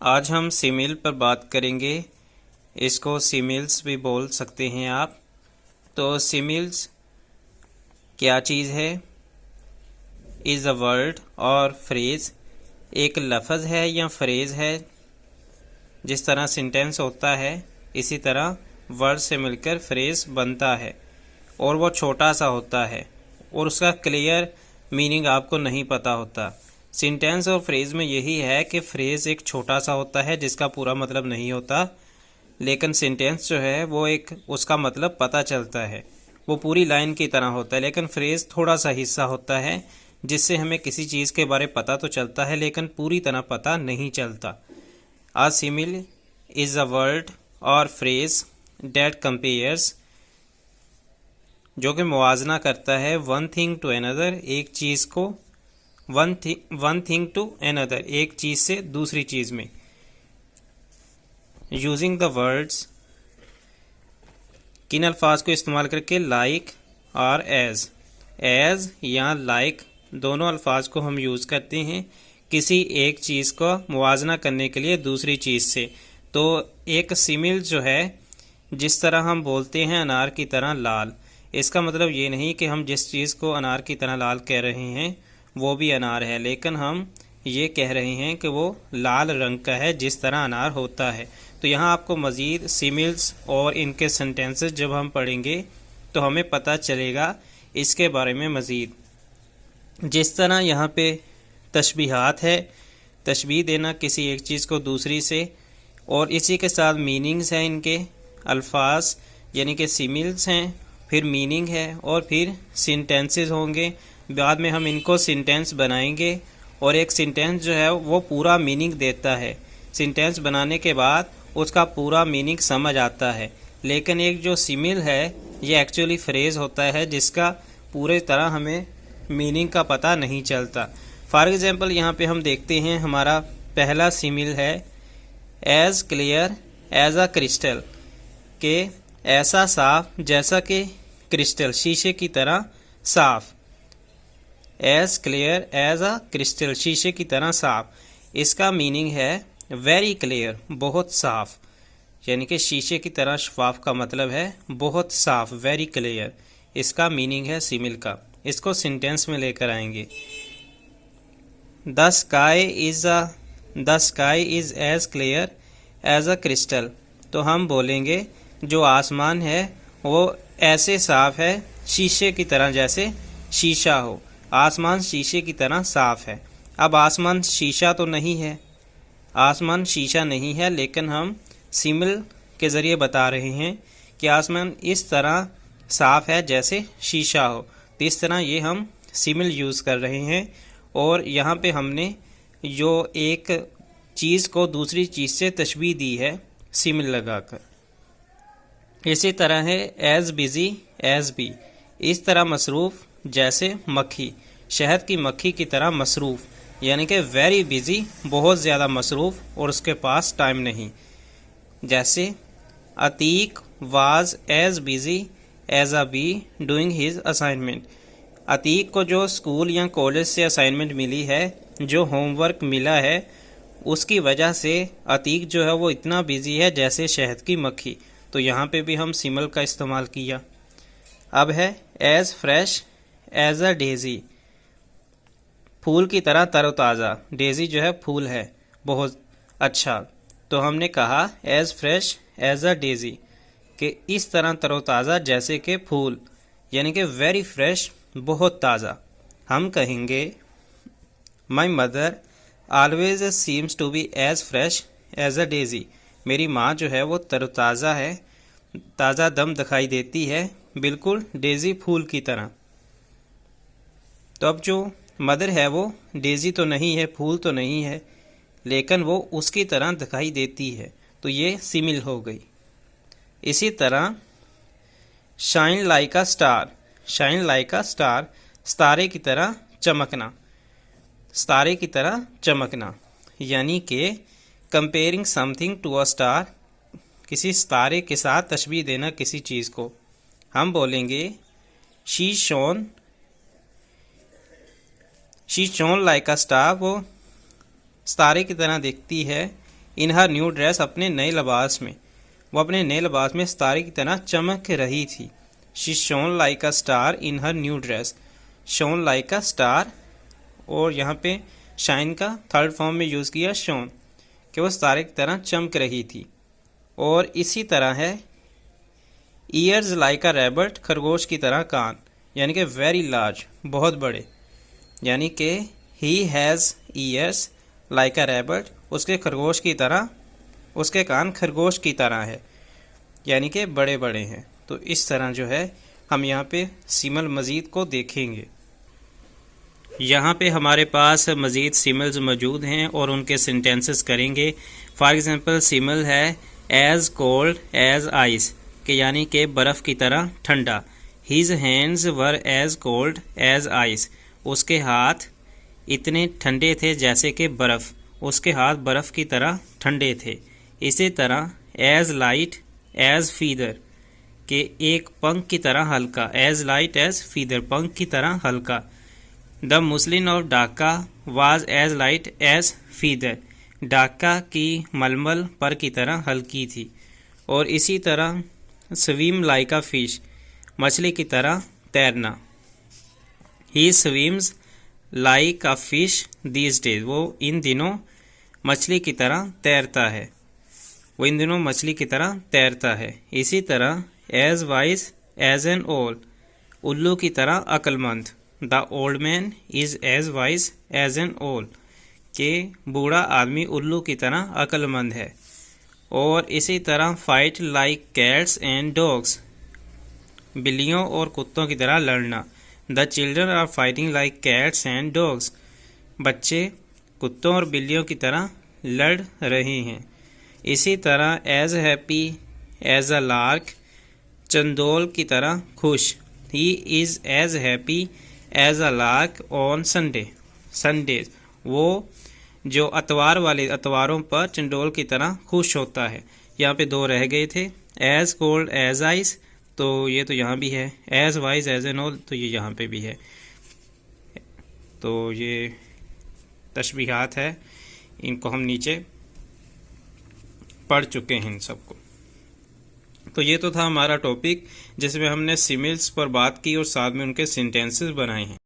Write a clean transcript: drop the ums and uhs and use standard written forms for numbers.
आज हम सिमिल पर बात करेंगे। इसको सिमिल्स भी बोल सकते हैं आप। तो सिमिल्स क्या चीज़ है? इज़ अ वर्ड और फ्रेज, एक लफ्ज़ है या फ्रेज है। जिस तरह सेंटेंस होता है इसी तरह वर्ड से मिलकर फ्रेज बनता है और वो छोटा सा होता है और उसका क्लियर मीनिंग आपको नहीं पता होता। सेंटेंस और फ्रेज में यही है कि फ्रेज एक छोटा सा होता है जिसका पूरा मतलब नहीं होता, लेकिन सेंटेंस जो है वो एक उसका मतलब पता चलता है, वो पूरी लाइन की तरह होता है। लेकिन फ्रेज थोड़ा सा हिस्सा होता है जिससे हमें किसी चीज़ के बारे पता तो चलता है लेकिन पूरी तरह पता नहीं चलता। A simile is a word or phrase that compares, जो कि मुआजना करता है वन थिंग टू अनदर, एक चीज़ को वन थिंग टू अनदर, एक चीज़ से दूसरी चीज़ में। यूजिंग द वर्ड्स, किन अल्फाज को इस्तेमाल करके? लाइक और एज या लाइक दोनों अल्फाज को हम यूज़ करते हैं किसी एक चीज़ को मुआजना करने के लिए दूसरी चीज़ से। तो एक सिमिल जो है, जिस तरह हम बोलते हैं अनार की तरह लाल, इसका मतलब ये नहीं कि हम जिस चीज़ को अनार की तरह लाल कह रहे हैं वो भी अनार है, लेकिन हम ये कह रहे हैं कि वो लाल रंग का है जिस तरह अनार होता है। तो यहाँ आपको मज़ीद सिमिल्स और इनके सेंटेंसेस जब हम पढ़ेंगे तो हमें पता चलेगा इसके बारे में मज़ीद। जिस तरह यहाँ पे तशबीहात है, तशबीह देना किसी एक चीज़ को दूसरी से, और इसी के साथ मीनिंग्स हैं इनके अल्फाज, यानी कि सिमिल्स हैं, फिर मीनिंग है और फिर सेंटेंसेस होंगे। बाद में हम इनको सेंटेंस बनाएंगे और एक सेंटेंस जो है वो पूरा मीनिंग देता है। सेंटेंस बनाने के बाद उसका पूरा मीनिंग समझ आता है। लेकिन एक जो सिमिल है ये एक्चुअली फ्रेज होता है जिसका पूरे तरह हमें मीनिंग का पता नहीं चलता। फॉर एग्जांपल यहाँ पे हम देखते हैं हमारा पहला सिमिल है as clear as a crystal, के ऐसा साफ जैसा कि क्रिस्टल, शीशे की तरह साफ। As clear as a crystal, शीशे की तरह साफ। इसका मीनिंग है वेरी क्लियर, बहुत साफ, यानी कि शीशे की तरह शफाफ का मतलब है बहुत साफ, वेरी क्लियर। इसका मीनिंग है सिमिल का। इसको सेंटेंस में लेकर आएंगे। The sky is as clear as a crystal. तो हम बोलेंगे जो आसमान है वो ऐसे साफ है शीशे की तरह, जैसे शीशा हो। आसमान शीशे की तरह साफ है। अब आसमान शीशा तो नहीं है, आसमान शीशा नहीं है, लेकिन हम सिमिल के ज़रिए बता रहे हैं कि आसमान इस तरह साफ है जैसे शीशा हो। तो इस तरह ये हम सिमिल यूज़ कर रहे हैं और यहाँ पे हमने जो एक चीज़ को दूसरी चीज़ से तशबीह दी है सिमिल लगाकर। इसी तरह है एज बिज़ी एज बी, इस तरह मसरूफ़ जैसे मक्खी, शहद की मक्खी की तरह मसरूफ़, यानी कि वेरी बिज़ी, बहुत ज़्यादा मसरूफ़ और उसके पास टाइम नहीं। जैसे Atiq was as busy as a bee doing his assignment. Atiq को जो स्कूल या कॉलेज से असाइनमेंट मिली है, जो होमवर्क मिला है, उसकी वजह से अतीक जो है वो इतना बिज़ी है जैसे शहद की मक्खी। तो यहाँ पे भी हम सिमिल का इस्तेमाल किया। अब है as fresh as a daisy, फूल की तरह तरोताज़ा। डेज़ी जो है फूल है, बहुत अच्छा। तो हमने कहा as fresh as a daisy, कि इस तरह तरोताज़ा जैसे कि फूल, यानी कि वेरी फ्रेश, बहुत ताज़ा। हम कहेंगे my mother always seems to be as fresh as a daisy, मेरी माँ जो है वो तरोताज़ा है, ताज़ा दम दिखाई देती है, बिल्कुल डेज़ी फूल की तरह। तो अब जो मदर है वो डेज़ी तो नहीं है, फूल तो नहीं है, लेकिन वो उसकी तरह दिखाई देती है। तो ये सिमिल हो गई। इसी तरह shine like a star, shine like a star, सितारे की तरह चमकना, सितारे की तरह चमकना, यानी कि comparing something to a star, किसी सितारे के साथ तशबीह देना किसी चीज़ को। हम बोलेंगे she shown like a star, वो सितारे की तरह दिखती है इन हर न्यू ड्रेस, अपने नए लिबास में, वो अपने नए लिबास में सितारे की तरह चमक रही थी। She shown like a star in her new dress. Shown like a star, और यहाँ पे शाइन का थर्ड फॉर्म में यूज़ किया शोन, कि वो सितारे की तरह चमक रही थी। और इसी तरह है ईयर्स लाइक अ रैबिट, खरगोश की तरह कान, यानी कि वेरी लार्ज, बहुत बड़े, यानी कि he has years like a rabbit, उसके खरगोश की तरह, उसके कान खरगोश की तरह है, यानी कि बड़े बड़े हैं। तो इस तरह जो है हम यहाँ पे सिमल मज़ीद को देखेंगे। यहाँ पे हमारे पास मज़ीद सिमल्स मौजूद हैं और उनके सेंटेंसेस करेंगे। फॉर एग्ज़ाम्पल सिमल है एज़ कोल्ड एज़ आइस, के यानी कि बर्फ़ की तरह ठंडा। His hands were as cold as ice, उसके हाथ इतने ठंडे थे जैसे कि बर्फ़, उसके हाथ बर्फ़ की तरह ठंडे थे। इसी तरह एज़ लाइट एज़ फीदर, के एक पंख की तरह हल्का, एज़ लाइट एज़ फीदर, पंख की तरह हल्का। The muslin of Dhaka was as light as feather, Dhaka की मलमल पर की तरह हल्की थी। और इसी तरह स्विम लाइक अ फिश, मछली की तरह तैरना। He swims like a fish these days, वो इन दिनों मछली की तरह तैरता है, वो इन दिनों मछली की तरह तैरता है। इसी तरह एज वाइज एज एन ओल, उल्लू की तरह अक्लमंद। The old man is as wise as an owl, के बूढ़ा आदमी उल्लू की तरह अक्लमंद है। और इसी तरह fight like cats and dogs, बिल्लियों और कुत्तों की तरह लड़ना। The children are fighting like cats and dogs, बच्चे कुत्तों और बिल्लियों की तरह लड़ रहे हैं। इसी तरह as happy as a lark, चंदोल की तरह खुश। He is as happy as a lark on Sundays, वो जो अतवार वाले अतवारों पर चंडोल की तरह खुश होता है। यहाँ पे दो रह गए थे, एज कोल्ड एज आइस, तो ये तो यहाँ भी है, एज वाइज एज एन ओल, तो ये यहाँ पे भी है। तो ये तशबीहात है, इनको हम नीचे पढ़ चुके हैं इन सबको। तो ये तो था हमारा टॉपिक जिसमें हमने सिमिल्स पर बात की और साथ में उनके सेंटेंसेस बनाए हैं।